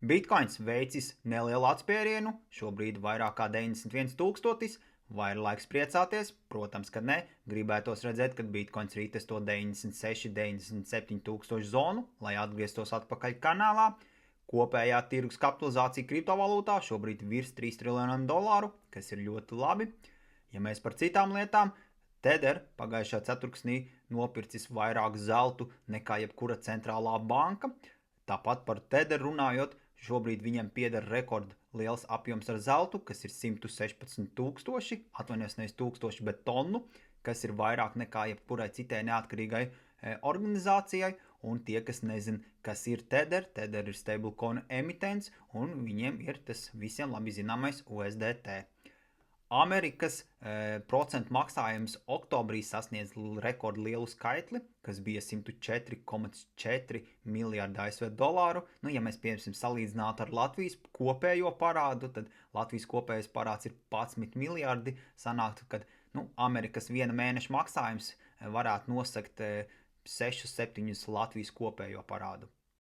Bitcoins veicis nelielu atspērienu, šobrīd vairāk kā 91 000. Vai ir laiks priecāties? Protams, ka ne. Gribētos redzēt, kad Bitcoins rītes to 96, 97 000 zonu, lai atgrieztos atpakaļ kanālā. Kopējā tirgus kapitalizācija kriptovalūtā šobrīd virs 3 triljoniem dolāru, kas ir ļoti labi. Ja mēs par citām lietām, Tether pagājušā ceturksnī nopircis vairāk zeltu nekā jebkura centrālā banka. Tāpat par Tether runājot, šobrīd viņam pieder rekord liels apjoms ar zeltu, kas ir 116 000, atvainojos nevis tūkstoši, bet tonu, kas ir vairāk nekā jebkurai citai neatkarīgai organizācijai. Un tie, kas nezin, kas ir Tether, Tether ir stablecoin emitents, un viņiem ir tas visiem labi zināmais USDT. Amerikas procentu maksājums oktobrī sasniedz rekordlielu skaitli, kas bija 104,4 miljārdi ASV dolāru. Ja mēs piemēram salīdzinātu ar Latvijas kopējo parādu, tad Latvijas kopējais parāds ir 11 miljārdi. Sanāktu, ka Amerikas viena mēneša maksājums varētu nosakt 6-7 Latvijas kopējo parādu.